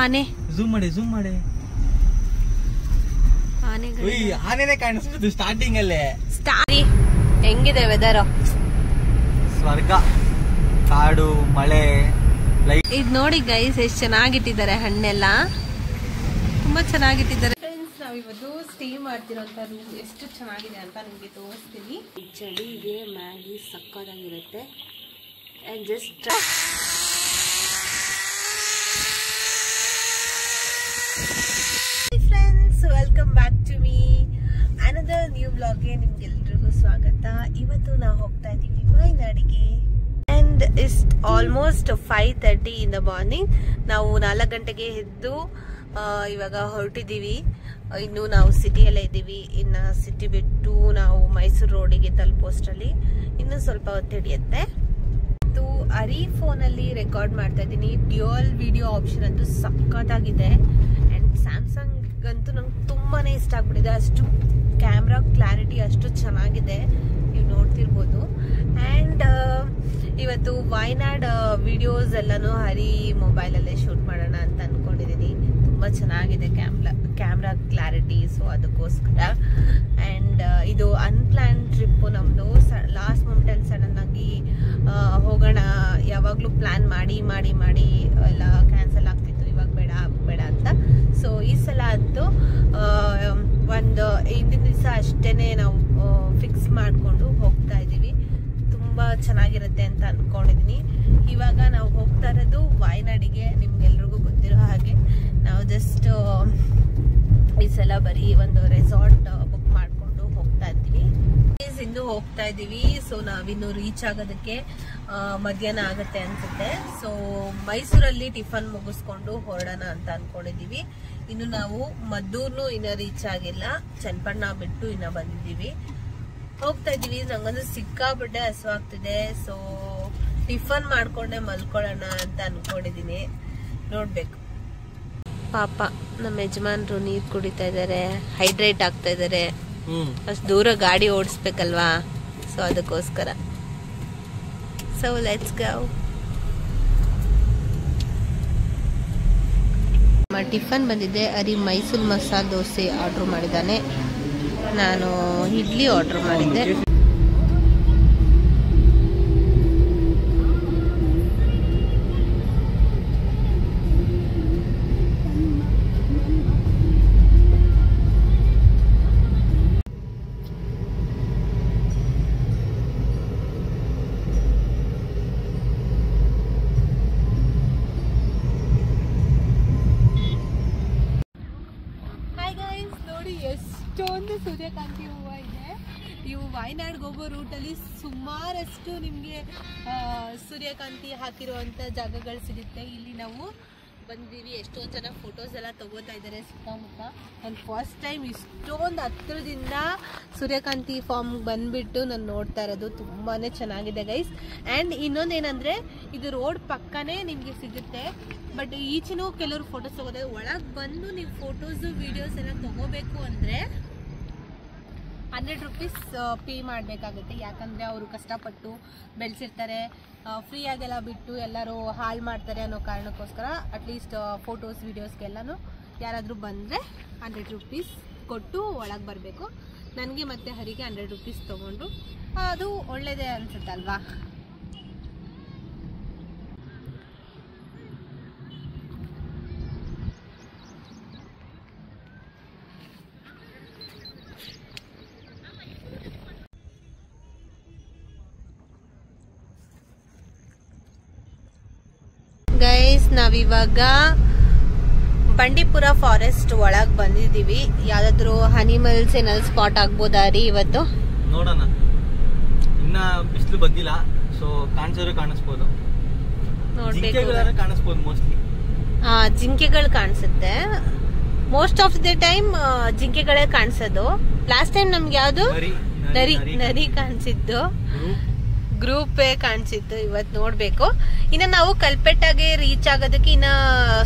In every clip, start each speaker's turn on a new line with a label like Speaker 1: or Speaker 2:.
Speaker 1: ಆನೆ
Speaker 2: ಝೂಮ್ ಮಾಡಿ ಆನೆನೇ ಕಾಣಿಸ್ಬಿಟ್ಟು ಸ್ಟಾರ್ಟಿಂಗ್ ಅಲ್ಲೇ.
Speaker 1: ಹೆಂಗಿದೆ ವೆದರ್?
Speaker 2: ಸ್ವರ್ಗ, ಕಾಡು, ಮಳೆ,
Speaker 1: ಇದ್ ನೋಡಿ ಗೈಸ್ ಎಷ್ಟು ಚೆನ್ನಾಗಿಟ್ಟಿದ್ದಾರೆ, ಹಣ್ಣೆಲ್ಲ ತುಂಬಾ ಚೆನ್ನಾಗಿಟ್ಟಿದ್ದಾರೆ. ಫ್ರೆಂಡ್ಸ್, ನಾವಿವತ್ತು ಸ್ಟೇ ಮಾಡ್ತಿರೋಂಥ ರೂಮ್ ಎಷ್ಟು ಚೆನ್ನಾಗಿದೆ ಅಂತ ನಿಮ್ಗೆ ತೋರಿಸ್ತೀನಿ. ಚಳಿಗೆ ಮ್ಯಾಗಿ ಸಕ್ಕತ್ತಾಗಿರುತ್ತೆ. And just friends, welcome back to me another new ಬ್ಲಾಗ್ಗೆ ನಿಮ್ಗೆಲ್ರಿಗೂ ಸ್ವಾಗತ. ಇವತ್ತು ನಾವು ಹೋಗ್ತಾ ಇದ್ದೀವಿ ವಯನಾಡಿಗೆ. And it's almost 5:30 in the morning. ನಾವು 4 ಗಂಟೆಗೆ ಎದ್ದು ಇವಾಗ ಹೊರಟಿದ್ದೀವಿ. ಇನ್ನು ನಾವು ಸಿಟಿಯಲ್ಲೇ ಇದ್ದೀವಿ. ಇನ್ನು ಸಿಟಿ ಬಿಟ್ಟು ನಾವು ಮೈಸೂರು ರೋಡಿಗೆ ತಲುಪೋಷ್ಟರಲ್ಲಿ ಇನ್ನು ಸ್ವಲ್ಪ ಹೊತ್ತು ಹಿಡಿಯುತ್ತೆ. ಅರಿ ಫೋನಲ್ಲಿ ರೆಕಾರ್ಡ್ ಮಾಡ್ತಾ ಇದ್ದೀನಿ. ಡ್ಯುಯಲ್ ವಿಡಿಯೋ ಆಪ್ಷನ್ ಅಂತೂ ಸಖತ್ತಾಗಿದೆ. ಅಂಡ್ ಸ್ಯಾಮ್ಸಂಗ್ ಅಂತೂ ನಂಗೆ ತುಂಬಾನೇ ಇಷ್ಟ ಆಗ್ಬಿಟ್ಟಿದೆ. ಅಷ್ಟು ಕ್ಯಾಮ್ರಾ ಕ್ಲಾರಿಟಿ ಅಷ್ಟು ಚೆನ್ನಾಗಿದೆ, ನೀವು ನೋಡ್ತಿರ್ಬೋದು. ಅಂಡ್ ಇವತ್ತು ವಯನಾಡ್ ವಿಡಿಯೋಸ್ ಎಲ್ಲಾನು ಹರಿ ಮೊಬೈಲಲ್ಲೇ ಶೂಟ್ ಮಾಡೋಣ ಅಂತ ಅನ್ಕೊಂಡಿದ್ದೀನಿ. ತುಂಬಾ ಚೆನ್ನಾಗಿದೆ ಕ್ಯಾಮ್ರಾ ಕ್ಲಾರಿಟಿ, ಸೊ ಅದಕ್ಕೋಸ್ಕರ. ಅಂಡ್ ಇದು ಅನ್ಪ್ಲಾನ್ ಟ್ರಿಪ್ ನಮ್ದು. ಲಾಸ್ಟ್ ಮೂಮೆಂಟಲ್ಲಿ ಸಡನ್ ಆಗಿ ಹೋಗೋಣ, ಯಾವಾಗ್ಲೂ ಪ್ಲಾನ್ ಮಾಡಿ ಎಲ್ಲ ಕ್ಯಾನ್ಸಲ್ ಆಗ್ತಿತ್ತು, ಇವಾಗ ಬೇಡ ಅಂತ. ಸೊ ಈ ಸಲ ಅಂತೂ ಒಂದು ಹಿಂದಿನ ದಿವಸ ಅಷ್ಟೇನೆ ನಾವು ಫಿಕ್ಸ್ ಮಾಡ್ಕೊಂಡು ಹೋಗ್ತಾ ಇದೀವಿ. ತುಂಬಾ ಚೆನ್ನಾಗಿರುತ್ತೆ ಅಂತ ಅನ್ಕೊಂಡಿದೀನಿ. ಇವಾಗ ನಾವು ಹೋಗ್ತಾ ಇರೋದು ವಯನಾಡಿಗೆ. ನಿಮ್ಗೆಲ್ರಿಗೂ ಗೊತ್ತಿರೋ ಹಾಗೆ ನಾವು ಜಸ್ಟ್ ಈ ಸಲ ಬರೀ ಒಂದು ರೆಸಾರ್ಟ್ ಬುಕ್ ಮಾಡ್ಕೊಂಡು ಹೋಗ್ತಾ ಇದ್ದೀವಿ. ಇಂದು ಹೋಗ್ತಾ ಇದೀವಿ. ಸೊ ನಾವಿನ್ನು ರೀಚ್ ಆಗೋದಕ್ಕೆ ಮಧ್ಯಾಹ್ನ ಆಗತ್ತೆ ಅನ್ಸುತ್ತೆ. ಸೊ ಮೈಸೂರಲ್ಲಿ ಟಿಫನ್ ಮುಗಿಸ್ಕೊಂಡು ಹೊರಡೋಣ ಅಂತ ಅನ್ಕೊಂಡಿದೀವಿ. ಇನ್ನು ನಾವು ಮದ್ದೂರ್ನು ಇನ್ನ ರೀಚ್ ಆಗಿಲ್ಲ, ಚನ್ನಪಟ್ಟಣ ಬಿಟ್ಟು ಇನ್ನ ಬಂದಿದೀವಿ. ಹೋಗ್ತಾ ಇದೀವಿ. ನಂಗೊಂದು ಸಿಕ್ಕಾಪಟ್ಟೆ ಹಸುವಾಗ್ತಿದೆ. ಸೊ ಟಿಫನ್ ಮಾಡ್ಕೊಂಡೆ ಮಲ್ಕೊಳ್ಳೋಣ ಅಂತ ಅನ್ಕೊಂಡಿದೀನಿ. ನೋಡ್ಬೇಕು. ಪಾಪ ನಮ್ಮ ಯಜಮಾನ್ರು ನೀರ್ ಕುಡಿತಾ ಇದಾರೆ, ಹೈಡ್ರೇಟ್ ಆಗ್ತಾ ಇದಾರೆ. ಅಷ್ಟು ದೂರ ಗಾಡಿ ಓಡಿಸ್ಬೇಕಲ್ವಾ, ಸೊ ಅದಕ್ಕೋಸ್ಕರ. So let's go. ಟಿಫನ್ ಬಂದಿದೆ. ಅರಿ ಮೈಸೂರು ಮಸಾಲೆ ದೋಸೆ ಆರ್ಡರ್ ಮಾಡಿದ್ದಾನೆ. ನಾನು ಇಡ್ಲಿ ಆರ್ಡರ್ ಮಾಡಿದ್ದೆ. ಎಷ್ಟೊಂದು ಸೂರ್ಯಕಾಂತಿ ಹೂವು ಇದೆ. ನೀವು ವಯನಾಡ್ಗೆ ಹೋಗೋ ರೂಟಲ್ಲಿ ಸುಮಾರಷ್ಟು ನಿಮಗೆ ಸೂರ್ಯಕಾಂತಿ ಹಾಕಿರುವಂಥ ಜಾಗಗಳು ಸಿಗುತ್ತೆ. ಇಲ್ಲಿ ನಾವು ಬಂದಿದ್ದೀವಿ. ಎಷ್ಟೊಂದು ಜನ ಫೋಟೋಸ್ ಎಲ್ಲ ತಗೋತಾ ಇದ್ದಾರೆ ಸುತ್ತಮುತ್ತ. ನಾನು ಫಸ್ಟ್ ಟೈಮ್ ಇಷ್ಟೊಂದು ಹತ್ರದಿಂದ ಸೂರ್ಯಕಾಂತಿ ಫಾರ್ಮ್ ಬಂದ್ಬಿಟ್ಟು ನಾನು ನೋಡ್ತಾ ಇರೋದು. ತುಂಬಾ ಚೆನ್ನಾಗಿದೆ ಗೈಸ್. ಆ್ಯಂಡ್ ಇನ್ನೊಂದೇನೆಂದರೆ ಇದು ರೋಡ್ ಪಕ್ಕನೇ ನಿಮಗೆ ಸಿಗುತ್ತೆ. ಬಟ್ ಈಚಿನೂ ಕೆಲವರು ಫೋಟೋಸ್ ತಗೋತಾರೆ. ಒಳಗೆ ಬಂದು ನೀವು ಫೋಟೋಸು ವಿಡಿಯೋಸ್ ಎಲ್ಲ ತಗೋಬೇಕು ಅಂದರೆ 100 ರೂಪೀಸ್ ಪೇ ಮಾಡಬೇಕಾಗುತ್ತೆ. ಯಾಕಂದರೆ ಅವರು ಕಷ್ಟಪಟ್ಟು ಬೆಳೆಸಿರ್ತಾರೆ, ಫ್ರೀಯಾಗೆಲ್ಲ ಬಿಟ್ಟು ಎಲ್ಲರೂ ಹಾಳು ಮಾಡ್ತಾರೆ ಅನ್ನೋ ಕಾರಣಕ್ಕೋಸ್ಕರ ಅಟ್ಲೀಸ್ಟ್ ಫೋಟೋಸ್ ವಿಡಿಯೋಸ್ಗೆಲ್ಲನೂ ಯಾರಾದರೂ ಬಂದರೆ 100 ರೂಪೀಸ್ ಕೊಟ್ಟು ಒಳಗೆ ಬರಬೇಕು. ನನಗೆ ಮತ್ತು ಹರಿಗೆ 100 ರೂಪೀಸ್ ತೊಗೊಂಡು ಅದು ಒಳ್ಳೆಯದೇ ಅನಿಸುತ್ತಲ್ವಾ. ಗೈಸ್, ನಾವಿವಾಗ ಬಂಡೀಪುರ ಫಾರೆಸ್ಟ್ ಒಳಗೆ ಬಂದಿದ್ದೀವಿ. ಯಾವ್ದಾದ್ರು ಅನಿಮಲ್ಸ್ ಏನಾದ್ರು ಸ್ಪಾಟ್ ಆಗ್ಬೋದಾ ರೀ ಇವತ್ತು?
Speaker 2: ನೋಡೋಣ. ಇನ್ನ ಬಿಸಿಲು ಬಂದಿಲ್ಲ, ಸೊ ಕಾಣಿಸೋರು ಕಾಣಿಸ್ಬೋದು. ಕಾಣಿಸ್ಬೋದು ಮೋಸ್ಟ್ಲಿ.
Speaker 1: ಜಿಂಕೆಗಳು ಕಾಣಿಸುತ್ತೆ. ಮೋಸ್ಟ್ ಆಫ್ ದ ಟೈಮ್ ಜಿಂಕೆಗಳೇ ಕಾಣಿಸೋದು. ಲಾಸ್ಟ್ ಟೈಮ್ ನಮ್ಗೆ ಯಾವ್ದು ನರಿ ಕಾಣಿಸಿದ್ದು, ಗ್ರೂಪೇ ಕಾಣಿಸಿತ್ತು. ಇವತ್ತು ನೋಡ್ಬೇಕು. ಇನ್ನು ನಾವು ಕಲ್ಪೆಟ್ಟಾಗೆ ರೀಚ್ ಆಗೋದಕ್ಕೆ ಇನ್ನ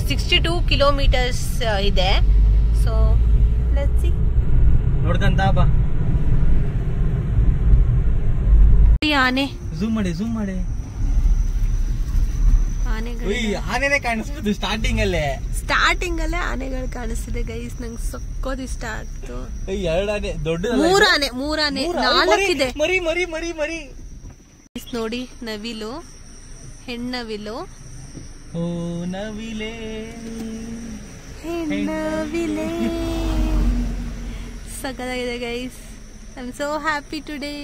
Speaker 1: 62 ಕಿಲೋಮೀಟರ್ಸ್ ಇದೆ. So let's see.
Speaker 2: ನೋಡ್ಕಂತ ಬಾ.
Speaker 1: ಆನೆ
Speaker 2: ಝೂಮ್ ಮಾಡಿ ಆನೆನೇ ಕಾಣಿಸ್ಬೋದು ಸ್ಟಾರ್ಟಿಂಗ್ ಅಲ್ಲೇ
Speaker 1: ಆನೆಗಳು ಕಾಣಿಸ್ತಿದೆ ಗೈಸ್. ನಂಗೆ ಸಕ್ಕೋದ್ ಇಷ್ಟ ಆಗ್ತು.
Speaker 2: 2 ಆನೆ ದೊಡ್ಡ
Speaker 1: 3 ಆನೆ 4 ಇದೆ.
Speaker 2: ಮರಿ ಮರಿ ಮರಿ ಮರಿ
Speaker 1: ನೋಡಿ, ನವಿಲು, ಹೆಣ್ಣವಿಲು.
Speaker 2: ಓ ನವಿಲೆ
Speaker 1: ಹೆಣ್ಣವಿಲೆ ಸಕ್ಕತ್ತಾಗಿದೆ guys. I am so happy today.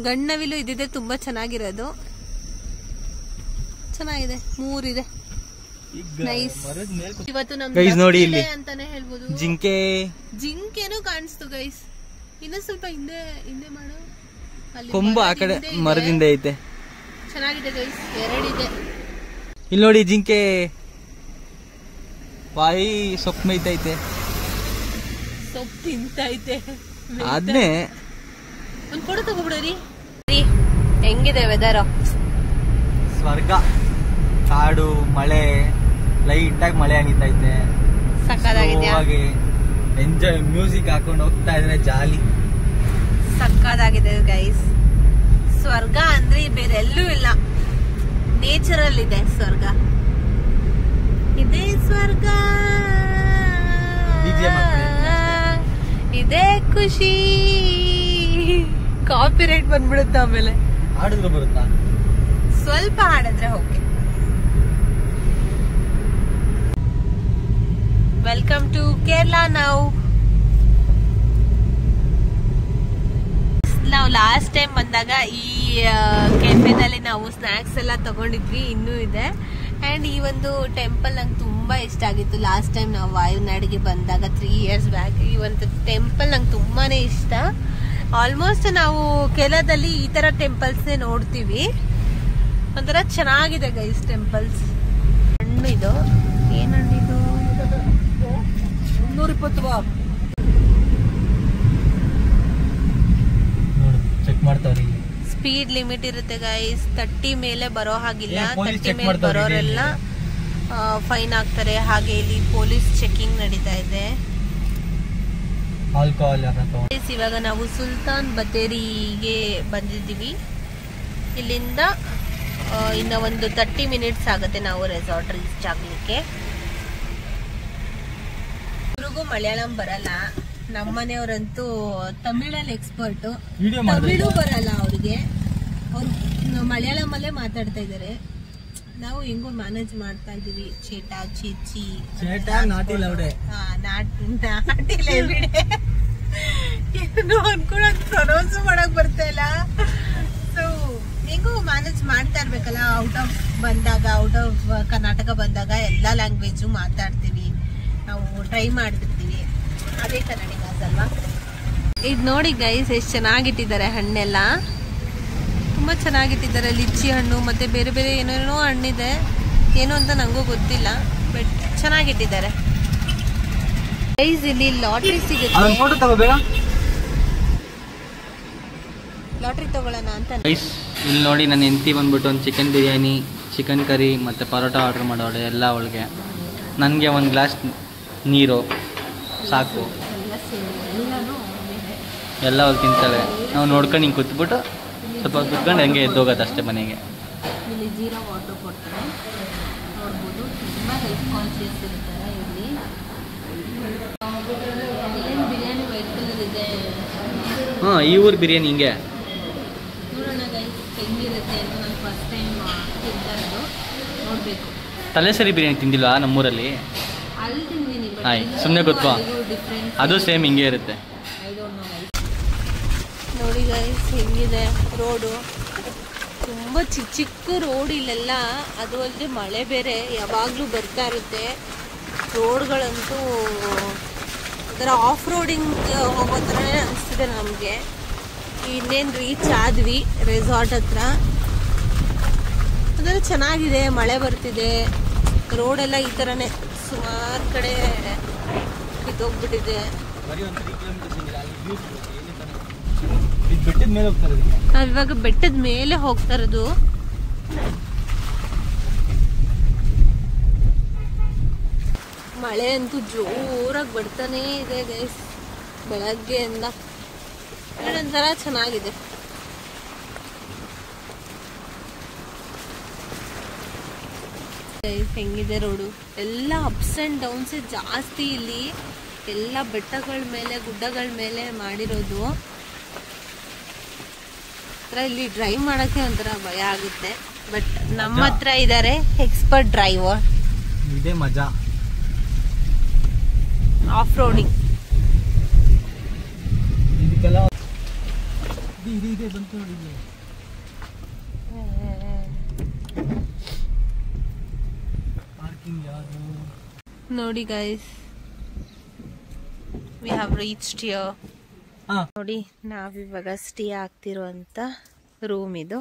Speaker 1: ಗಣ್ಣವಿಲು ಇದಿದೆ, ತುಂಬಾ ಚೆನ್ನಾಗಿರೋದು. ಚೆನ್ನಾಗಿದೆ, 3 ಇದೆ. ನೈಸ್. ಇವತ್ತು ನಮ್ಗೆ
Speaker 2: ನೋಡಿ ಇಲ್ಲಿ
Speaker 1: ಅಂತಾನೆ ಹೇಳ್ಬೋದು. ಜಿಂಕೆನೂ ಕಾಣಿಸ್ತು ಗೈಸ್. ಇನ್ನ ಸ್ವಲ್ಪ ಹಿಂದೆ ಮಾಡು.
Speaker 2: ಕೊಂಬ ಆ ಕಡೆ ಮರದಿಂದ ಐತೆ.
Speaker 1: ಚೆನ್ನಾಗಿದೆ ಗೈಸ್, 2 ಇದೆ.
Speaker 2: ಇಲ್ಲಿ ನೋಡಿ ಜಿಂಕೆ ಬಾಯಿ ಸೊಪ್ಪು ಮೇಯ್ತೈತೆ,
Speaker 1: ಸೊಪ್ಪು ತಿಂತೈತೆ.
Speaker 2: ಆದ್ನೇ
Speaker 1: ಒಂದ್ ಫೋಟೋ ತಗೋಬಿಡ್ರಿ. ಹೆಂಗಿದೆ ವೆದರ್?
Speaker 2: ಸ್ವರ್ಗ. ಕಾಡು, ಮಳೆ, ಲೈಟ್ ಆಗಿ ಮಳೆ ಹನಿತೈತೆ.
Speaker 1: ಸಕ್ಕತ್ತಾಗಿದ್ಯಾ?
Speaker 2: ಎಂಜಾಯ್, ಮ್ಯೂಸಿಕ್ ಹಾಕೊಂಡು ಹೋಗ್ತಾ ಇದ್ರೆ ಜಾಲಿ.
Speaker 1: ಸಕ್ಕತ್ತಾಗಿದೆ ಗೈಸ್. ಸ್ವರ್ಗ ಅಂದ್ರೆ ಬೇರೆ ಎಲ್ಲೂ ಇಲ್ಲ, ನೇಚರಲ್ ಇದೆ ಸ್ವರ್ಗ. ಇದೇ ಸ್ವರ್ಗ, ಇದೇ ಖುಷಿ. ಕಾಪಿರೈಟ್ ಬಂದ್ಬಿಡುತ್ತೆ ಆಮೇಲೆ.
Speaker 2: ಹಾಡಿದ್ರೆ ಬರುತ್ತಾ?
Speaker 1: ಸ್ವಲ್ಪ ಹಾಡಿದ್ರೆ ಓಕೆ. Welcome to Kerala. ನಾವು ಲಾಸ್ಟ್ ಟೈಮ್ ಬಂದಾಗ ಈ ಕೆಫೆನಲ್ಲಿ ನಾವು ಸ್ನಾಕ್ಸ್ ಎಲ್ಲ ತಗೊಂಡಿದ್ವಿ, ಇನ್ನೂ ಇದೆ. ಅಂಡ್ ಈ ಒಂದು ಟೆಂಪಲ್ ನಂಗೆ ತುಂಬಾ ಇಷ್ಟ ಆಗಿತ್ತು. ಲಾಸ್ಟ್ ಟೈಮ್ ನಾವು ವಾಯುನಾಡಿಗೆ ಬಂದಾಗ 3 years ಬ್ಯಾಕ್ ಈ ಒಂದು ಟೆಂಪಲ್ ನಂಗೆ ತುಂಬಾನೇ ಇಷ್ಟ. ಆಲ್ಮೋಸ್ಟ್ ನಾವು ಕೇರಳದಲ್ಲಿ ಈ ತರ ಟೆಂಪಲ್ಸ್ ನೋಡ್ತೀವಿ. ಒಂಥರ ಚೆನ್ನಾಗಿದೆ ಗೈಸ್ ಟೆಂಪಲ್ಸ್. ಹಣ್ಣು ಇದು, ಏನ್ ಹಣ್ಣಿದು?
Speaker 2: 320 ಚೆಕ್ ಮಾಡ್ತಾವ್ರಿ.
Speaker 1: ಸ್ಪೀಡ್ ಲಿಮಿಟ್ ಇರುತ್ತೆ ಗೈಸ್. 30 ಮೇಲೆ ಬರೋ ಹಾಗಿಲ್ಲ. 30 ಮೇಲೆ ಬರೋರೆಲ್ಲ ಫೈನ್ ಆಗ್ತಾರೆ. ಹಾಗೆ ಇಲ್ಲಿ ಪೊಲೀಸ್ ಚೆಕಿಂಗ್ ನಡೀತಾ ಇದೆ. ಇವಾಗ ನಾವು ಸುಲ್ತಾನ್ ಬತ್ತೇರಿಗೆ ಬಂದಿದ್ದೀವಿ. ಇಲ್ಲಿಂದ ಇನ್ನ ಒಂದು 30 minutes ಆಗುತ್ತೆ ನಾವು ರೆಸಾರ್ಟ್ ರೀಚ್ ಆಗ್ಲಿಕ್ಕೆ. ಇವ್ರಿಗೂ ಮಲಯಾಳಂ ಬರಲ್ಲ. ನಮ್ಮನೆಯವರಂತೂ ತಮಿಳಲ್ಲಿ ಎಕ್ಸ್ಪರ್ಟ್. ತಮಿಳು ಬರಲ್ಲ ಅವ್ರಿಗೆ. ಅವ್ರು ಮಲಯಾಳಂ ಅಲ್ಲೇ ಮಾತಾಡ್ತಾ ಇದಾರೆ. ನಾವು ಹೆಂಗೋ ಮ್ಯಾನೇಜ್ ಮಾಡ್ತಾ ಇದೀವಿ. ಚೇಟಾ ಚೀಚಿ
Speaker 2: ನಾಟಿಲ್ಲ
Speaker 1: ಬಿಡೆ ಅನ್ಕೊಳಕ್ ಪ್ರೊನೌನ್ಸ್ ಮಾಡಕ್ ಬರ್ತಾ ಇಲ್ಲ. ಸೊ ಹೆಂಗೋ ಮ್ಯಾನೇಜ್ ಮಾಡ್ತಾ ಇರ್ಬೇಕಲ್ಲ. ಔಟ್ ಆಫ್ ಕರ್ನಾಟಕ ಬಂದಾಗ ಎಲ್ಲಾ ಲ್ಯಾಂಗ್ವೇಜು ಮಾತಾಡ್ತೀವಿ, ನಾವು ಟ್ರೈ ಮಾಡ್ತಿರ್ತೀವಿ. ಅದೇ ಕನ್ನಡಿಗಾಸ್ ಅಲ್ವಾ? ಇದು ನೋಡಿ ಗೈಸ್, ಎಷ್ಟು ಚೆನ್ನಾಗಿಟ್ಟಿದ್ದಾರೆ ಹಣ್ಣೆಲ್ಲ. ತುಂಬಾ ಚೆನ್ನಾಗಿಟ್ಟಿದ್ದಾರೆ. ಲಿಚ್ಚಿ ಹಣ್ಣು ಮತ್ತೆ ಬೇರೆ ಬೇರೆ ಏನೇನೋ ಹಣ್ಣಿದೆ. ಏನು ಅಂತ ನಂಗೂ ಗೊತ್ತಿಲ್ಲ, ಬಟ್ ಚೆನ್ನಾಗಿಟ್ಟಿದ್ದಾರೆ ಗೈಸ್. ಇಲ್ಲಿ ಲಾಟ್ರಿ ಸಿಗುತ್ತೆ. ಲಾಟ್ರಿ ತಗೊಳ್ಳೋಣ ಅಂತ.
Speaker 2: ಇಲ್ಲಿ ನೋಡಿ, ನನ್ನ ಹೆಂಡತಿ ಬಂದ್ಬಿಟ್ಟು ಒಂದು ಚಿಕನ್ ಬಿರಿಯಾನಿ, ಚಿಕನ್ ಕರಿ ಮತ್ತು ಪರೋಟ ಆರ್ಡರ್ ಮಾಡೋಳೆ ಎಲ್ಲ ಅವಳಿಗೆ. ನನಗೆ 1 ಗ್ಲಾಸ್ ನೀರು ಸಾಕು. ಎಲ್ಲ ಅವ್ರು ತಿಂತಾಳೆ. ನಾವು ನೋಡ್ಕೊಂಡು ಹಿಂಗೆ ಕೂತ್ಬಿಟ್ಟು ಸ್ವಲ್ಪ ಕುತ್ಕೊಂಡು ಹಂಗೆ ಎದ್ದೋಗೋದು ಅಷ್ಟೇ ಮನೆಗೆ.
Speaker 1: ಇಲ್ಲಿ ಜೀರಾ ವಾಟರ್ ಕೊಡ್ತಾರೆ, ನೋಡ್ಬೋದು. ತುಂಬ ಹೆಲ್ತ್ ಕಾನ್ಶಿಯಸ್ ಇರ್ತಾರೆ ಇಲ್ಲಿ. ಏನು ಬಿರಿಯಾನಿ ವೈಟ್ ಕಲರ್ ಇದೆ.
Speaker 2: ಹಾಂ, ಈ ಊರು ಬಿರಿಯಾನಿ ಹಿಂಗೆ.
Speaker 1: ನೋಡೋಣ ಗೈಸ್ ಹೆಂಗಿರುತ್ತೆ ಅಂತ. ನಾನು ಫಸ್ಟ್ ಟೈಮ್ ತಿಂತಾ ಇರೋದು, ನೋಡಬೇಕು.
Speaker 2: ತಲೆ ಸರಿ ಬಿರಿಯಾನಿ ತಿಂದಿಲ್ವಾ ನಮ್ಮೂರಲ್ಲಿ?
Speaker 1: ಅಲ್ಲಿ ತಿಂದಿನಿ,
Speaker 2: ಸುಮ್ಮನೆ ಗೊತ್ತಾ? ಅದು ಸೇಮ್ ಹಿಂಗೆ ಇರುತ್ತೆ.
Speaker 1: ನೋಡಿ ಗೈಸ್ ಹೆಂಗಿದೆ ರೋಡು. ತುಂಬ ಚಿಕ್ಕ ರೋಡ್ ಇಲ್ಲೆಲ್ಲ. ಅದು ಅಲ್ಲದೆ ಮಳೆ ಬೇರೆ ಯಾವಾಗಲೂ ಬರ್ತಾ ಇರುತ್ತೆ. ರೋಡ್ಗಳಂತೂ ಒಂಥರ ಆಫ್ ರೋಡಿಂಗ್ ಹೋಗೋ ಥರನೇ ಅನಿಸ್ತಿದೆ ನಮಗೆ. ಇನ್ನೇನು ರೀಚ್ ಆದ್ವಿ ರೆಸಾರ್ಟ್ ಹತ್ರ. ಅದೆಲ್ಲ ಚೆನ್ನಾಗಿದೆ, ಮಳೆ ಬರ್ತಿದೆ. ರೋಡೆಲ್ಲ ಈ ಥರನೇ ಸುಮಾರು ಕಡೆ ಕಿತ್ತೋಗ್ಬಿಟ್ಟಿದೆ. ನಾವಿವಾಗ ಬೆಟ್ಟದ ಮೇಲೆ ಹೋಗ್ತಾ ಇರೋದು. ಮಳೆ ಅಂತೂ ಜೋರಾಗಿ ಬರ್ತಾನೇ ಇದೆ ಗೈಸ್ ಬೆಳಗ್ಗೆಯಿಂದ. ಒಂಥರ ಚೆನ್ನಾಗಿದೆ. ಹೆಂಗಿದೆ ರೋಡು, ಎಲ್ಲ ಅಪ್ಸ್ ಆ್ಯಂಡ್ ಡೌನ್ಸೇ ಜಾಸ್ತಿ ಇಲ್ಲಿ, ಎಲ್ಲ ಬೆಟ್ಟಗಳ ಮೇಲೆ ಗುಡ್ಡಗಳ ಮೇಲೆ ಮಾಡಿರೋದು. ಇಲ್ಲಿ ಡ್ರೈವ್ ಮಾಡೋಕ್ಕೆ ಒಂಥರ ಭಯ ಆಗುತ್ತೆ. ಬಟ್ ನಮ್ಮ ಹತ್ರ ಇದ್ದಾರೆ ಎಕ್ಸ್ಪರ್ಟ್ ಡ್ರೈವರ್.
Speaker 2: ಇದೇ ಮಜಾ
Speaker 1: ಆಫ್ ರೋಡಿಂಗ್. ನೋಡಿ guys, we have reached here. ನೋಡಿ, ನಾವಿವಾಗ ಸ್ಟೇ ಆಗ್ತಿರುವಂತ ರೂಮ್ ಇದು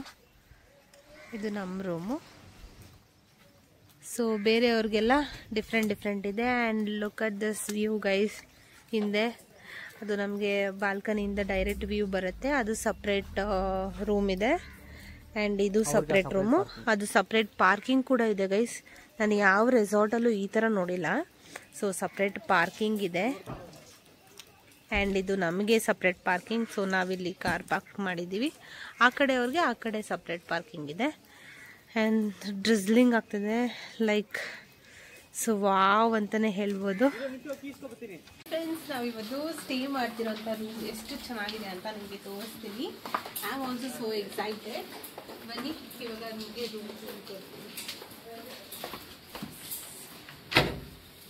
Speaker 1: ನಮ್ಮ ರೂಮು. ಸೊ ಬೇರೆಯವ್ರಿಗೆಲ್ಲ ಡಿಫ್ರೆಂಟ್ ಇದೆ. And look at this view guys. ಹಿಂದೆ ಅದು ನಮಗೆ ಬಾಲ್ಕನಿಯಿಂದ ಡೈರೆಕ್ಟ್ ವ್ಯೂ ಬರುತ್ತೆ. ಅದು ಸಪ್ರೇಟ್ ರೂಮ್ ಇದೆ. ಆ್ಯಂಡ್ ಇದು ಸಪ್ರೇಟ್ ರೂಮು. ಅದು ಸಪ್ರೇಟ್ ಪಾರ್ಕಿಂಗ್ ಕೂಡ ಇದೆ ಗೈಸ್. ನಾನು ಯಾವ ರೆಸಾರ್ಟಲ್ಲೂ ಈ ಥರ ನೋಡಿಲ್ಲ. ಸೊ ಸಪ್ರೇಟ್ ಪಾರ್ಕಿಂಗ್ ಇದೆ. ಆ್ಯಂಡ್ ಇದು ನಮಗೆ ಸಪ್ರೇಟ್ ಪಾರ್ಕಿಂಗ್. ಸೊ ನಾವಿಲ್ಲಿ ಕಾರ್ ಪಾರ್ಕ್ ಮಾಡಿದ್ದೀವಿ. ಆ ಕಡೆಯವ್ರಿಗೆ ಆ ಕಡೆ ಸಪ್ರೇಟ್ ಪಾರ್ಕಿಂಗ್ ಇದೆ. ಆ್ಯಂಡ್ ಡ್ರಿಸ್ಲಿಂಗ್ ಆಗ್ತಿದೆ ಲೈಕ್. ಸೊ ವಾವ್ ಅಂತಲೇ ಹೇಳ್ಬೋದು. ಫ್ರೆಂಡ್ಸ್, ನಾವಿವತ್ತು ಸ್ಟೇ ಮಾಡ್ತಿರೋಂಥ ರೂಮ್ ಎಷ್ಟು ಚೆನ್ನಾಗಿದೆ ಅಂತ ನಿಮಗೆ ತೋರಿಸ್ತೀನಿ. I am also so excited. ಬನ್ನಿ, ಇವಾಗ ನಿಮಗೆ ರೂಮ್ ತೋರಿಸ್ತೀನಿ.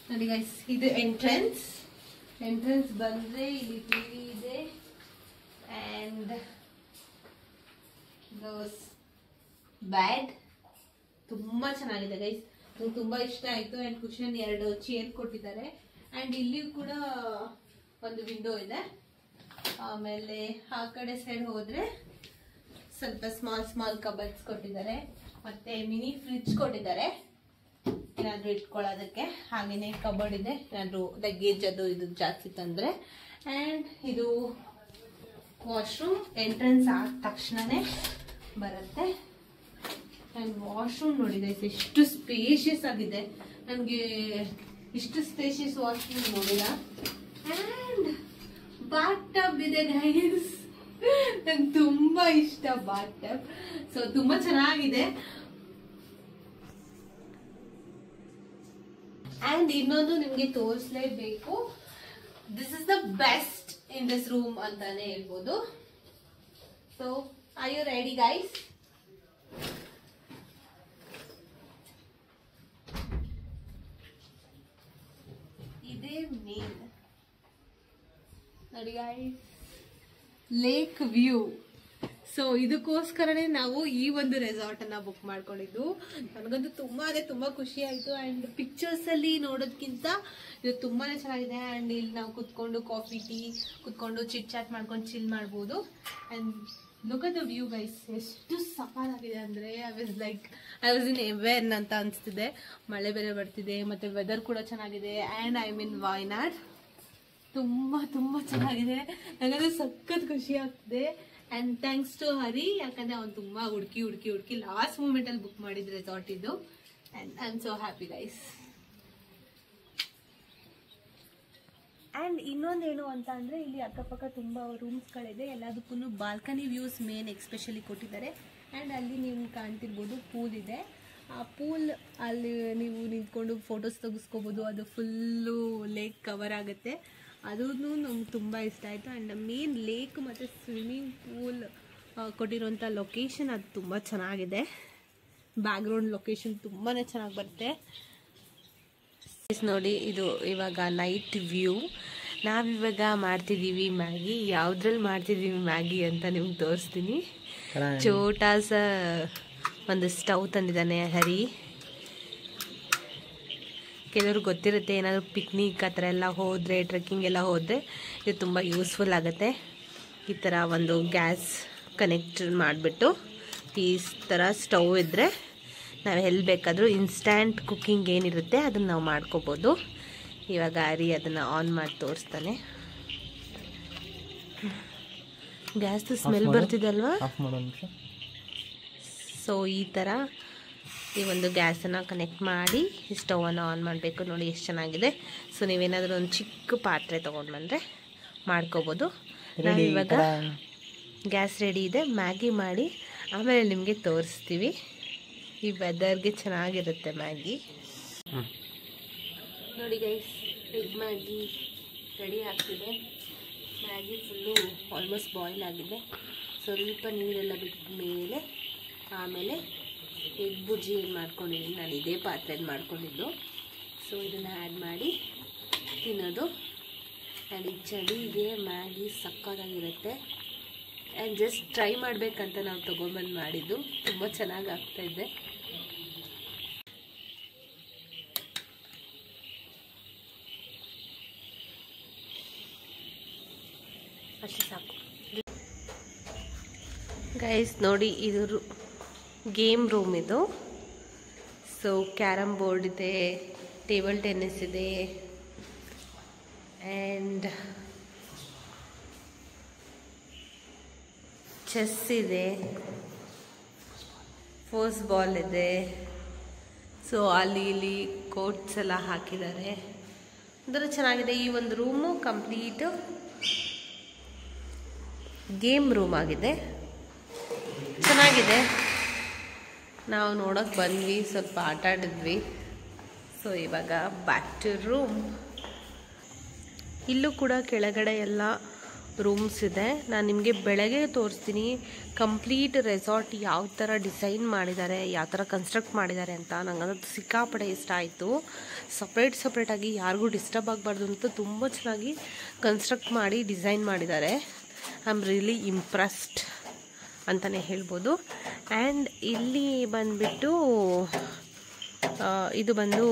Speaker 1: ನೋಡಿ ಗೈಸ್, ಇದು ಎಂಟ್ರೆನ್ಸ್ ಬಂದರೆ ಇಲ್ಲಿ ಟಿವಿ ಇದೆ. ಆ್ಯಂಡ್ ಬ್ಯಾಡ್ ತುಂಬ ಚೆನ್ನಾಗಿದೆ ಗೈಸ್. ನಂಗೆ ತುಂಬ ಇಷ್ಟ ಆಯಿತು. ಆ್ಯಂಡ್ ಕುಷನ್ 2 ಚೇರ್ ಕೊಟ್ಟಿದ್ದಾರೆ. ಆ್ಯಂಡ್ ಇಲ್ಲಿಯೂ ಕೂಡ ಒಂದು ವಿಂಡೋ ಇದೆ. ಆಮೇಲೆ ಆ ಕಡೆ ಸೈಡ್ ಹೋದರೆ ಸ್ವಲ್ಪ ಸ್ಮಾಲ್ ಕಬರ್ಡ್ಸ್ ಕೊಟ್ಟಿದ್ದಾರೆ. ಮತ್ತು ಮಿನಿ ಫ್ರಿಡ್ಜ್ ಕೊಟ್ಟಿದ್ದಾರೆ ಏನಾದರೂ ಇಟ್ಕೊಳ್ಳೋದಕ್ಕೆ. ಹಾಗೆಯೇ ಕಬರ್ಡ್ ಇದೆ, ಏನಾದರೂ ಲಗೇಜ್ ಅದು ಇದು ಜಾಸ್ತಿ ತಂದರೆ. ಆ್ಯಂಡ್ ಇದು ವಾಶ್ರೂಮ್ ಎಂಟ್ರೆನ್ಸ್ ಆದ ತಕ್ಷಣವೇ ಬರುತ್ತೆ. ಆ್ಯಂಡ್ ವಾಶ್ರೂಮ್ ನೋಡಿ ಗೈಸ್, ಎಷ್ಟು ಸ್ಪೇಷಿಯಸ್ ಆಗಿದೆ. ನನಗೆ ಇಷ್ಟು ಸ್ಪೇಷಿಯಸ್ ವಾಶ್ರೂಮ್ ನೋಡಿಲ್ಲ. ಆ್ಯಂಡ್ ಬಾತ್ ಟಬ್ ಇದೆ ಗೈಸ್. ನಂಗೆ ತುಂಬ ಇಷ್ಟ ಬಾತ್ ಟಬ್. ಸೊ ತುಂಬ ಚೆನ್ನಾಗಿದೆ. ಆ್ಯಂಡ್ ಇನ್ನೊಂದು ನಿಮಗೆ ತೋರಿಸಲೇಬೇಕು. This is the best in this room ಅಂತಾನೆ ಹೇಳ್ಬೋದು. So are you ready guys? ಇದೇ ಮೇನ್ ನೋಡಿ ಗೈಸ್, ಲೇಕ್ ವ್ಯೂ. ಸೊ ಇದಕ್ಕೋಸ್ಕರನೇ ನಾವು ಈ ಒಂದು ರೆಸಾರ್ಟ್ ಅನ್ನ ಬುಕ್ ಮಾಡ್ಕೊಂಡಿದ್ದು. ನನಗಂತೂ ತುಂಬಾ ಖುಷಿ ಆಯಿತು. ಆ್ಯಂಡ್ ಪಿಕ್ಚರ್ಸಲ್ಲಿ ನೋಡೋದಕ್ಕಿಂತ ಇದು ತುಂಬಾ ಚೆನ್ನಾಗಿದೆ. ಆ್ಯಂಡ್ ಇಲ್ಲಿ ನಾವು ಕುತ್ಕೊಂಡು ಕಾಫಿ ಟೀ ಕುತ್ಕೊಂಡು ಚಿಟ್ ಚಾಟ್ ಮಾಡ್ಕೊಂಡು ಚಿಲ್ ಮಾಡ್ಬೋದು. And look at the view guys, ಎಷ್ಟು ಸಖತ್ತಾಗಿದೆ ಅಂದರೆ ಐ ವಾಸ್ ಇನ್ ಎವೆನ್ ಅಂತ ಅನಿಸ್ತಿದೆ. ಮಳೆ ಬೇರೆ ಬರ್ತಿದೆ ಮತ್ತು ವೆದರ್ ಕೂಡ ಚೆನ್ನಾಗಿದೆ. ಆ್ಯಂಡ್ ಐ ಮೀನ್ ವಾಯ್ನಾಡ್ ತುಂಬ ಚೆನ್ನಾಗಿದೆ. ನನಗದು ಸಖತ್ ಖುಷಿ ಆಗ್ತಿದೆ. ಆ್ಯಂಡ್ ಥ್ಯಾಂಕ್ಸ್ ಟು ಹರಿ, ಯಾಕಂದರೆ ಅವ್ನು ತುಂಬ ಹುಡುಕಿ ಲಾಸ್ಟ್ ಮೂಮೆಂಟಲ್ಲಿ ಬುಕ್ ಮಾಡಿದ ರೆಸಾರ್ಟ್ ಇದು. And I am so happy guys. And ಇನ್ನೊಂದೇನು ಅಂತ ಅಂದರೆ ಇಲ್ಲಿ ಅಕ್ಕಪಕ್ಕ ತುಂಬ ರೂಮ್ಸ್ಗಳಿದೆ. ಎಲ್ಲದಕ್ಕೂ ಬಾಲ್ಕನಿ ವ್ಯೂಸ್ ಮೇನ್ ಎಕ್ಸ್ಪೆಷಲಿ ಕೊಟ್ಟಿದ್ದಾರೆ. ಆ್ಯಂಡ್ ಅಲ್ಲಿ ನೀವು ಕಾಣ್ತಿರ್ಬೋದು ಪೂಲ್ ಇದೆ. ಆ ಪೂಲ್ ಅಲ್ಲಿ ನೀವು ನಿಂತ್ಕೊಂಡು ಫೋಟೋಸ್ ತೆಗೆಸ್ಕೋಬೋದು. ಅದು ಫುಲ್ಲು ಲೇಕ್ ಕವರ್ ಆಗುತ್ತೆ. ಅದೂ ನಮ್ಗೆ ತುಂಬ ಇಷ್ಟ ಆಯಿತು. ಆ್ಯಂಡ್ ಮೇನ್ ಲೇಕ್ ಮತ್ತು ಸ್ವಿಮ್ಮಿಂಗ್ ಪೂಲ್ ಕೊಟ್ಟಿರೋಂಥ ಲೊಕೇಶನ್ ಅದು ತುಂಬ ಚೆನ್ನಾಗಿದೆ. ಬ್ಯಾಕ್ಗ್ರೌಂಡ್ ಲೊಕೇಶನ್ ತುಂಬಾ ಚೆನ್ನಾಗಿ ಬರುತ್ತೆ. ನೋಡಿ, ಇದು ಇವಾಗ ನೈಟ್ ವ್ಯೂ. ನಾವಿವಾಗ ಮಾಡ್ತಿದ್ದೀವಿ ಮ್ಯಾಗಿ. ಯಾವುದ್ರಲ್ಲಿ ಮಾಡ್ತಿದ್ದೀವಿ ಮ್ಯಾಗಿ ಅಂತ ನಿಮ್ಗೆ ತೋರಿಸ್ತೀನಿ. ಚೋಟಾಸ ಒಂದು ಸ್ಟವ್ ತಂದಿದ್ದಾನೆ ಹರಿ. ಕೆಲವ್ರಿಗೆ ಗೊತ್ತಿರುತ್ತೆ, ಏನಾದರೂ ಪಿಕ್ನಿಕ್ ಆ ಥರ ಎಲ್ಲ ಹೋದರೆ, ಟ್ರೆಕ್ಕಿಂಗ್ ಎಲ್ಲ ಹೋದರೆ ಇದು ತುಂಬ ಯೂಸ್ಫುಲ್ ಆಗುತ್ತೆ. ಈ ಥರ ಒಂದು ಗ್ಯಾಸ್ ಕನೆಕ್ಟ್ ಮಾಡಿಬಿಟ್ಟು ಈ ಥರ ಸ್ಟವ್ ಇದ್ದರೆ ನಾವು ಎಲ್ಲಿ ಬೇಕಾದರೂ ಇನ್ಸ್ಟ್ಯಾಂಟ್ ಕುಕ್ಕಿಂಗ್ ಏನಿರುತ್ತೆ ಅದನ್ನು ನಾವು ಮಾಡ್ಕೋಬೋದು. ಇವಾಗ ಹರಿ ಅದನ್ನು ಆನ್ ಮಾಡಿ ತೋರಿಸ್ತಾನೆ. ಗ್ಯಾಸ್ದು ಸ್ಮೆಲ್ ಬರ್ತಿದಲ್ವಾ? ಸೊ ಈ ಥರ ಈ ಒಂದು ಗ್ಯಾಸನ್ನು ಕನೆಕ್ಟ್ ಮಾಡಿ ಈ ಸ್ಟವನ್ನು ಆನ್ ಮಾಡಬೇಕು. ನೋಡಿ ಎಷ್ಟು ಚೆನ್ನಾಗಿದೆ. ಸೊ ನೀವೇನಾದರೂ ಒಂದು ಚಿಕ್ಕ ಪಾತ್ರೆ ತೊಗೊಂಡು ಬಂದರೆ ಮಾಡ್ಕೋಬೋದು. ನಾವು ಇವಾಗ ಗ್ಯಾಸ್ ರೆಡಿ ಇದೆ. ಮ್ಯಾಗಿ ಮಾಡಿ ಆಮೇಲೆ ನಿಮಗೆ ತೋರಿಸ್ತೀವಿ. ಈ ವೆದರ್ಗೆ ಚೆನ್ನಾಗಿರುತ್ತೆ ಮ್ಯಾಗಿ. ನೋಡಿ ಗೈಸ್, ಎಗ್ ಮ್ಯಾಗಿ ರೆಡಿ ಆಗ್ತಿದೆ. ಮ್ಯಾಗಿ ಫುಲ್ಲು ಆಲ್ಮೋಸ್ಟ್ ಬಾಯ್ಲ್ ಆಗಿದೆ. ಸ್ವಲ್ಪ ನೀರೆಲ್ಲ ಬಿಟ್ಟ ಮೇಲೆ ಆಮೇಲೆ ಎಗ್ ಬುರ್ಜಿ ಏನು ಮಾಡ್ಕೊಂಡಿದ್ದೀನಿ, ನಾನು ಇದೇ ಪಾತ್ರೆಯಲ್ಲಿ ಮಾಡ್ಕೊಂಡಿದ್ದು. ಸೊ ಇದನ್ನು ಆ್ಯಡ್ ಮಾಡಿ ತಿನ್ನೋದು. ಆ್ಯಂಡ್ ಈ ಚಳಿಗೆ ಮ್ಯಾಗಿ ಸಕ್ಕತ್ತಾಗಿರುತ್ತೆ. ಆ್ಯಂಡ್ ಜಸ್ಟ್ ಟ್ರೈ ಮಾಡಬೇಕಂತ ನಾವು ತೊಗೊಂಬಂದು ಮಾಡಿದ್ದು. ತುಂಬ ಚೆನ್ನಾಗಿ ಆಗ್ತಾಯಿದೆ. ಅಷ್ಟೇ ಸಾಕು ಗೈಸ್. ನೋಡಿ, ಇದು ಗೇಮ್ ರೂಮ್ ಇದು. ಸೊ ಕ್ಯಾರಮ್ ಬೋರ್ಡ್ ಇದೆ, ಟೇಬಲ್ ಟೆನ್ನಿಸ್ ಇದೆ, ಆ್ಯಂಡ್ ಚೆಸ್ ಇದೆ, ಫೋರ್ಸ್ ಬಾಲ್ ಇದೆ. ಸೊ ಅಲ್ಲಿ ಇಲ್ಲಿ ಕೋಟ್ಸ್ ಎಲ್ಲ ಹಾಕಿದ್ದಾರೆ. ಒಂಥರ ಚೆನ್ನಾಗಿದೆ. ಈ ಒಂದು ರೂಮು ಕಂಪ್ಲೀಟು ಗೇಮ್ ರೂಮ್ ಆಗಿದೆ. ಚೆನ್ನಾಗಿದೆ. ನಾವು ನೋಡೋಕೆ ಬಂದ್ವಿ, ಸ್ವಲ್ಪ ಆಟ ಆಡಿದ್ವಿ. ಸೊ ಇವಾಗ ಬ್ಯಾಕ್ ಟು ರೂಮ್. ಇಲ್ಲೂ ಕೂಡ ಕೆಳಗಡೆ ಎಲ್ಲ ರೂಮ್ಸ್ ಇದೆ. ನಾನು ನಿಮಗೆ ಬೆಳಗ್ಗೆ ತೋರಿಸ್ತೀನಿ ಕಂಪ್ಲೀಟ್ ರೆಸಾರ್ಟ್ ಯಾವ ಥರ ಡಿಸೈನ್ ಮಾಡಿದ್ದಾರೆ, ಯಾವ ಥರ ಕನ್ಸ್ಟ್ರಕ್ಟ್ ಮಾಡಿದ್ದಾರೆ ಅಂತ. ನಂಗಂತೂ ಸಿಕ್ಕಾಪಡೆ ಇಷ್ಟ ಆಯಿತು. ಸಪ್ರೇಟಾಗಿ ಯಾರಿಗೂ ಡಿಸ್ಟರ್ಬ್ ಆಗಬಾರ್ದು ಅಂತ ತುಂಬ ಚೆನ್ನಾಗಿ ಕನ್ಸ್ಟ್ರಕ್ಟ್ ಮಾಡಿ ಡಿಸೈನ್ ಮಾಡಿದ್ದಾರೆ. ಐ ಆಮ್ ರಿಯಲಿ ಇಂಪ್ರೆಸ್ಡ್ ಅಂತಲೇ ಹೇಳ್ಬೋದು. ಆ್ಯಂಡ್ ಇಲ್ಲಿ ಬಂದುಬಿಟ್ಟು ಇದು ಬಂದು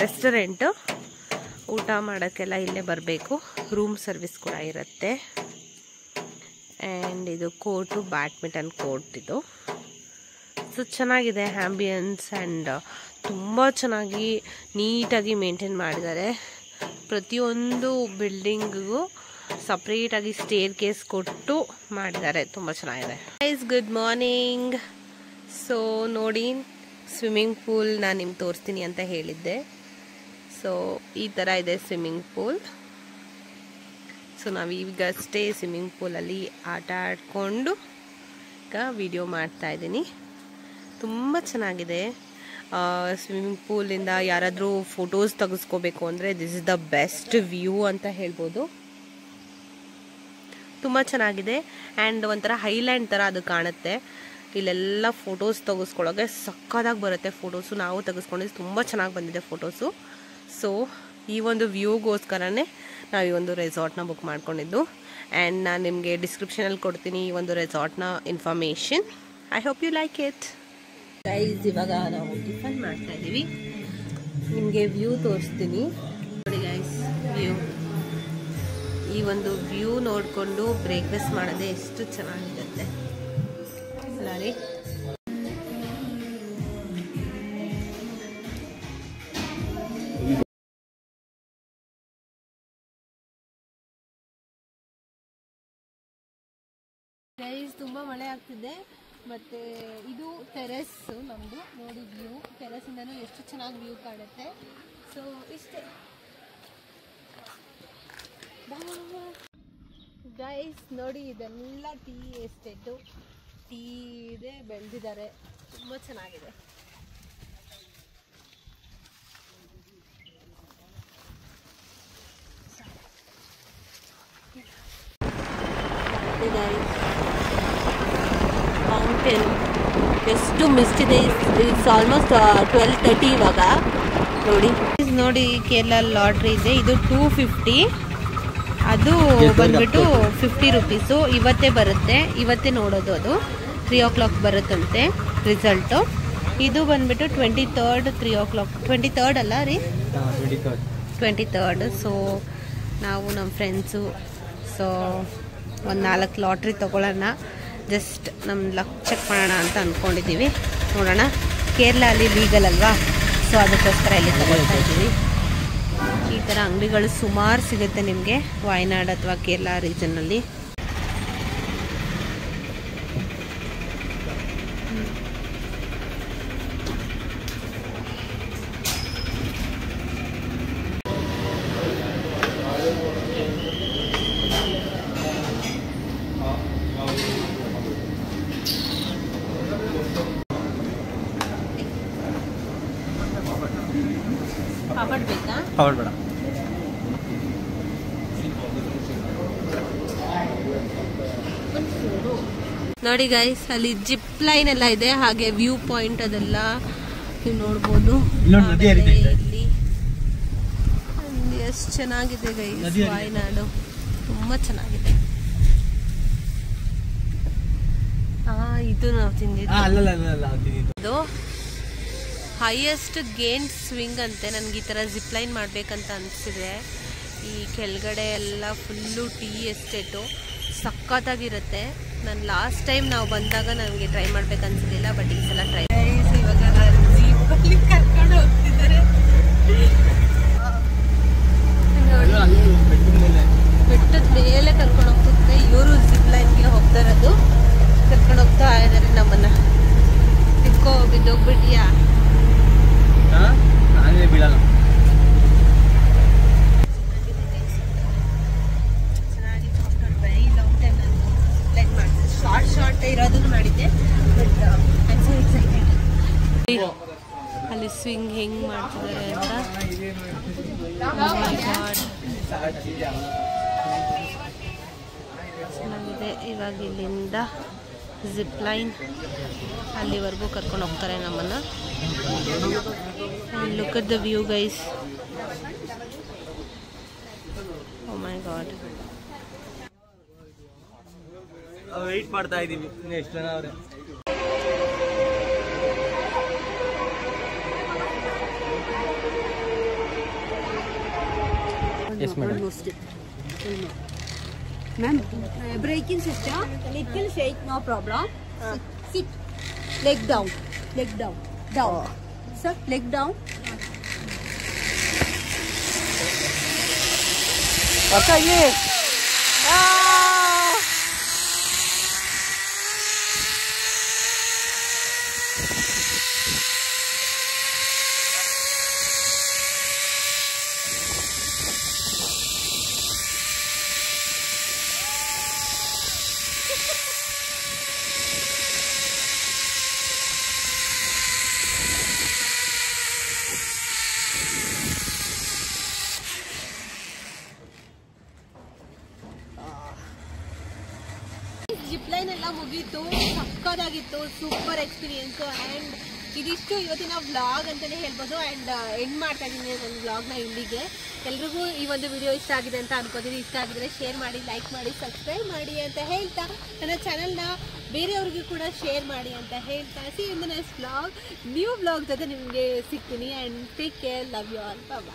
Speaker 1: ರೆಸ್ಟೋರೆಂಟು. ಊಟ ಮಾಡೋಕ್ಕೆಲ್ಲ ಇಲ್ಲೇ ಬರಬೇಕು. ರೂಮ್ ಸರ್ವಿಸ್ ಕೂಡ ಇರುತ್ತೆ. ಆ್ಯಂಡ್ ಇದು ಕೋರ್ಟು, ಬ್ಯಾಡ್ಮಿಂಟನ್ ಕೋರ್ಟ್ ಇದು. ಸೊ ಚೆನ್ನಾಗಿದೆ ಆ್ಯಂಬಿಯನ್ಸ್. ಆ್ಯಂಡ್ ತುಂಬ ಚೆನ್ನಾಗಿ ನೀಟಾಗಿ ಮೇಂಟೈನ್ ಮಾಡಿದ್ದಾರೆ. ಪ್ರತಿಯೊಂದು ಬಿಲ್ಡಿಂಗಿಗೂ ಸಪ್ರೇಟಾಗಿ ಸ್ಟೇರ್ ಕೇಸ್ ಕೊಟ್ಟು ಮಾಡಿದ್ದಾರೆ. ತುಂಬ ಚೆನ್ನಾಗಿದೆ. Guys, good morning. ಸೊ ನೋಡಿ, ಸ್ವಿಮ್ಮಿಂಗ್ ಪೂಲ್ ನಾನು ನಿಮ್ಗೆ ತೋರಿಸ್ತೀನಿ ಅಂತ ಹೇಳಿದ್ದೆ. ಸೊ ಈ ಥರ ಇದೆ ಸ್ವಿಮ್ಮಿಂಗ್ ಪೂಲ್. ಸೊ ನಾವು ಈಗಷ್ಟೇ ಸ್ವಿಮ್ಮಿಂಗ್ ಪೂಲಲ್ಲಿ ಆಟ ಆಡಿಕೊಂಡು ಈಗ ವಿಡಿಯೋ ಮಾಡ್ತಾಯಿದ್ದೀನಿ. ತುಂಬ ಚೆನ್ನಾಗಿದೆ. ಸ್ವಿಮ್ಮಿಂಗ್ ಪೂಲಿಂದ ಯಾರಾದರೂ ಫೋಟೋಸ್ ತೆಗೆಸ್ಕೋಬೇಕು ಅಂದರೆ this is the best view ಅಂತ ಹೇಳ್ಬೋದು. ತುಂಬ ಚೆನ್ನಾಗಿದೆ. ಆ್ಯಂಡ್ ಒಂಥರ ಹೈಲ್ಯಾಂಡ್ ಥರ ಅದು ಕಾಣುತ್ತೆ. ಇಲ್ಲೆಲ್ಲ ಫೋಟೋಸ್ ತೆಗೆಸ್ಕೊಳ್ಳೋಕೆ ಸಕ್ಕತ್ತಾಗಿ ಬರುತ್ತೆ ಫೋಟೋಸು. ನಾವು ತೆಗೆಸ್ಕೊಂಡಿದ್ದು ತುಂಬ ಚೆನ್ನಾಗಿ ಬಂದಿದೆ ಫೋಟೋಸು. ಸೊ ಈ ಒಂದು ವ್ಯೂಗೋಸ್ಕರನೇ ನಾವು ಈ ಒಂದು ರೆಸಾರ್ಟ್ನ ಬುಕ್ ಮಾಡ್ಕೊಂಡಿದ್ದು. ಆ್ಯಂಡ್ ನಾನು ನಿಮಗೆ ಡಿಸ್ಕ್ರಿಪ್ಷನಲ್ಲಿ ಕೊಡ್ತೀನಿ ಈ ಒಂದು ರೆಸಾರ್ಟ್ನ information. I hope you like it. Guys, ಇವಾಗ ನಾವು ಟಿಫನ್ ಮಾಡ್ತಾ ಇದ್ದೀವಿ. ನಿಮಗೆ ವ್ಯೂ ತೋರಿಸ್ತೀನಿ ನೋಡಿ ಗೈಸ್. ವ್ಯೂ, ಈ ಒಂದು ವ್ಯೂ ನೋಡಿಕೊಂಡು ಬ್ರೇಕ್ಫಾಸ್ಟ್ ಮಾಡೋದೇ ಎಷ್ಟು ಚೆನ್ನಾಗಿರುತ್ತೆ ಅಲ್ಲ ರೀ. ಗೈಸ್, ತುಂಬ ಮಳೆ ಆಗ್ತಿದೆ. ಮತ್ತು ಇದು ಟೆರೆಸ್ ನಮ್ಮದು. ನೋಡಿ ವ್ಯೂ, ಟೆರೆಸಿಂದನೂ ಎಷ್ಟು ಚೆನ್ನಾಗಿ ವ್ಯೂ ಕಾಣುತ್ತೆ. ಸೊ ಇಷ್ಟೇ ಗೈಸ್. ನೋಡಿ, ಇದೆಲ್ಲ ಟೀ ಎಸ್ಟೇಟು. ಟೀ ಇದೆ, ಬೆಳೆದಿದ್ದಾರೆ. ತುಂಬ ಚೆನ್ನಾಗಿದೆ. ಮೌಂಟೇನ್ ಎಷ್ಟು ಮಿಸ್ಟ್ ಇದೆ. ಇಟ್ಸ್ ಆಲ್ಮೋಸ್ಟ್ 12:30 ಇವಾಗ. ನೋಡಿ ಕೇರಳ ಲಾಟ್ರಿ ಇದೆ. ಇದು 250, ಅದು ಬಂದ್ಬಿಟ್ಟು 50 ರುಪೀಸು. ಇವತ್ತೇ ಬರುತ್ತೆ, ಇವತ್ತೇ ನೋಡೋದು. ಅದು 3 o'clock ಬರುತ್ತಂತೆ ರಿಸಲ್ಟು. ಇದು ಬಂದ್ಬಿಟ್ಟು 23rd 3 o'clock. 23rd ಅಲ್ಲ ರೀ, 23rd. ಸೊ ನಾವು ನಮ್ಮ ಫ್ರೆಂಡ್ಸು ಸೊ ಒಂದು 4 ಲಾಟ್ರಿ ತೊಗೊಳ್ಳೋಣ, ಜಸ್ಟ್ ನಮ್ಮ ಲಕ್ ಚೆಕ್ ಮಾಡೋಣ ಅಂತ ಅಂದ್ಕೊಂಡಿದ್ದೀವಿ. ನೋಡೋಣ. ಕೇರಳ ಅಲ್ಲಿ ಲೀಗಲ್ ಅಲ್ವಾ, ಸೊ ಅದಕ್ಕೋಸ್ಕರ ಇಲ್ಲಿ ತೊಗೊಳ್ತಾ ಇದ್ದೀವಿ. ಈ ಥರ ಅಂಗಡಿಗಳು ಸುಮಾರು ಸಿಗುತ್ತೆ ನಿಮಗೆ ವಾಯನಾಡ್ ಅಥವಾ ಕೇರಳ ರೀಜನ್ನಲ್ಲಿ. ಫಾರ್ವರ್ಡ್ ಬೇಕಾ?
Speaker 2: ಫಾರ್ವರ್ಡ್ ಬೇಡ.
Speaker 1: ನೋಡಿ ಗೈಸ್, ಅಲ್ಲಿ ಜಿಪ್ ಲೈನ್ ಎಲ್ಲ ಇದೆ, ಹಾಗೆ ವ್ಯೂ ಪಾಯಿಂಟ್ ಅದೆಲ್ಲ ನೀವು ನೋಡ್ಬೋದು. ಇಲ್ಲಿ ಎಷ್ಟು ಚೆನ್ನಾಗಿದೆ ಗೈಸ್, ವಾಯನಾಡು ತುಂಬಾ ಚೆನ್ನಾಗಿದೆ. ಇದು ನಾವು ತಿಂದಿದ್ದು ಹೈಯೆಸ್ಟ್ ಗೇನ್ ಸ್ವಿಂಗ್ ಅಂತೆ. ನನಗೆ ಈ ಥರ ಜಿಪ್ ಲೈನ್ ಮಾಡ್ಬೇಕಂತ ಅನಿಸಿದೆ. ಈ ಕೆಳಗಡೆ ಎಲ್ಲ ಫುಲ್ಲು ಟೀ ಎಸ್ಟೇಟು ಸಖತ್ತಾಗಿರುತ್ತೆ. ನಾನು ಲಾಸ್ಟ್ ಟೈಮ್ ನಾವು ಬಂದಾಗ ನನಗೆ ಟ್ರೈ ಮಾಡ್ಬೇಕನ್ಸಿದ್ದಿಲ್ಲ, ಬಟ್ ಈ ಸಲ ಟ್ರೈ. ಇವಾಗ ಜೀಪಲ್ಲಿ ಕರ್ಕೊಂಡು ಹೋಗ್ತಿದ್ದಾರೆ, ಬೆಟ್ಟದ ಮೇಲೆ ಕರ್ಕೊಂಡು ಹೋಗ್ತಿದ್ರೆ. ಇವರು ಜಿಪ್ ಲೈನ್ಗೆ ಹೋಗ್ತಾ ಇರೋದು, ಕರ್ಕೊಂಡು ಹೋಗ್ತಾ ಇದ್ದಾರೆ ನಮ್ಮನ್ನ. ತಿಕ್ಕೋ ಬಿದ್ದೋಗ್ಬಿಟ್ಟಿಯಾ?
Speaker 2: ಬೀಳಲ್ಲ.
Speaker 1: ಶಾರ್ಟ್ ಇರೋದನ್ನು ಮಾಡಿದ್ದೆ, ಬಟ್ ಅಲ್ಲಿ ಸ್ವಿಂಗ್ ಹೆಂಗ್ ಮಾಡ್ತಿದ್ದಾರೆ ಅಂತ. ಚೆನ್ನಾಗಿದೆ. ಇವಾಗ ಇಲ್ಲಿಂದ ಜಿಪ್ ಲೈನ್ ಅಲ್ಲಿವರೆಗೂ ಕರ್ಕೊಂಡು ಹೋಗ್ತಾರೆ ನಮ್ಮನ್ನ. Look at the view guys. Oh my god.
Speaker 2: Wait ಮಾಡ್ತಾ ಇದೀವಿ, ಎಷ್ಟು ಜನ ಅವ್ರೆ. Yes, madam.
Speaker 3: Ma'am, braking system, little shake, no problem. Sit, leg down, down. Sir, leg down.
Speaker 1: बताइए. ಜಿಪ್ ಲೈನ್ ಎಲ್ಲ ಮುಗೀತು, ಸಕ್ಕದಾಗಿತ್ತು, ಸೂಪರ್ ಎಕ್ಸ್ಪೀರಿಯನ್ಸು. ಆ್ಯಂಡ್ ಇದಿಷ್ಟು ಇವತ್ತಿನ ವ್ಲಾಗ್ ಅಂತಲೇ ಹೇಳ್ಬೋದು. ಆ್ಯಂಡ್ ಎಂಡ್ ಮಾಡ್ತಾ ಇದ್ದೀನಿ ನನ್ನ ವ್ಲಾಗ್ನ ಇಲ್ಲಿಗೆ. ಎಲ್ರಿಗೂ ಈ ಒಂದು ವಿಡಿಯೋ ಇಷ್ಟ ಆಗಿದೆ ಅಂತ ಅನ್ಕೋತೀನಿ. ಇಷ್ಟ ಆಗಿದ್ರೆ ಶೇರ್ ಮಾಡಿ, ಲೈಕ್ ಮಾಡಿ, ಸಬ್ಸ್ಕ್ರೈಬ್ ಮಾಡಿ ಅಂತ ಹೇಳ್ತಾ, ನನ್ನ ಚಾನಲ್ನ ಬೇರೆಯವ್ರಿಗೂ ಕೂಡ ಶೇರ್ ಮಾಡಿ ಅಂತ ಹೇಳ್ತಾ, see in the next vlog, new vlog ಜೊತೆ ನಿಮಗೆ ಸಿಗ್ತೀನಿ. And take care, love you all, bye.